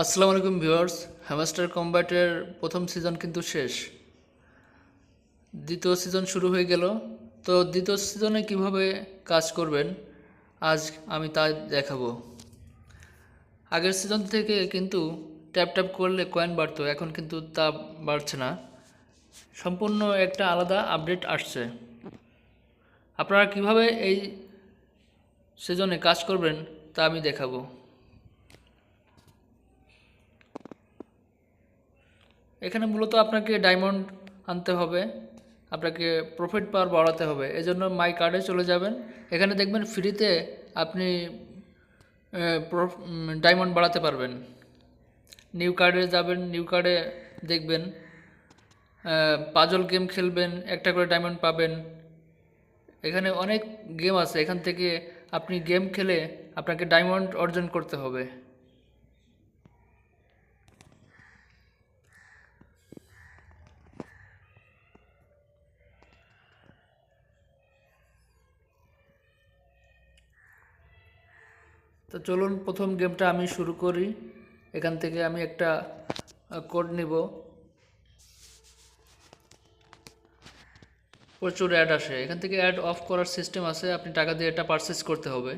আসসালামু আলাইকুম viewers. Hamster কম্ব্যাটের প্রথম সিজন কিন্তু শেষ, দ্বিতীয় সিজন শুরু হয়ে গেল। তো দ্বিতীয় সিজনে কিভাবে কাজ করবেন আজ আমি তা দেখাবো। আগের সিজন থেকে কিন্তু ট্যাপ ট্যাপ করলে কয়েন বাড়তো, এখন কিন্তু তা বাড়ছে না। সম্পূর্ণ একটা আলাদা আপডেট আসছে। আপনারা কিভাবে এই সিজনে কাজ করবেন তা আমি দেখাবো। এখানে মূলত আপনাকে ডায়মন্ড আনতে হবে, আপনাকে প্রফিট পাওয়ার বাড়াতে হবে। এজন্য মাই কার্ডে চলে যাবেন। এখানে দেখবেন ফ্রিতে আপনি ডায়মন্ড বাড়াতে পারবেন। নিউ কার্ডে যাবেন, নিউ কার্ডে দেখবেন পাজল গেম খেলবেন, একটা করে ডায়মন্ড পাবেন। এখানে অনেক গেম আছে, এখান থেকে আপনি গেম খেলে আপনাকে ডায়মন্ড অর্জন করতে হবে। তো চলুন প্রথম গেমটা আমি শুরু করি। এখান থেকে আমি একটা কোড নিব। প্রচুর অ্যাড আসে, এখান থেকে অ্যাড অফ করার সিস্টেম আছে, আপনি টাকা দিয়ে এটা পারচেস করতে হবে।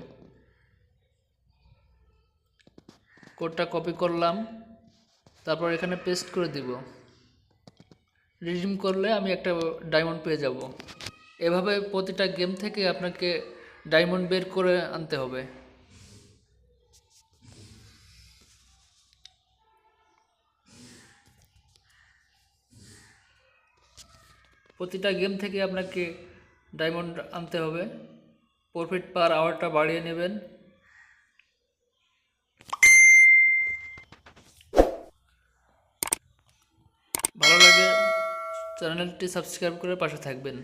কোডটা কপি করলাম, তারপর এখানে পেস্ট করে দিব। রিডিম করলে আমি একটা ডায়মন্ড পেয়ে যাব। এভাবে প্রতিটা গেম থেকে আপনাকে ডায়মন্ড বের করে আনতে হবে। প্রতিটা গেম থেকে আপনাকে ডায়মন্ড আনতে হবে। প্রফিট পার আওয়ারটা বাড়িয়ে নেবেন। ভালো লাগে চ্যানেলটি সাবস্ক্রাইব করে পাশে থাকবেন।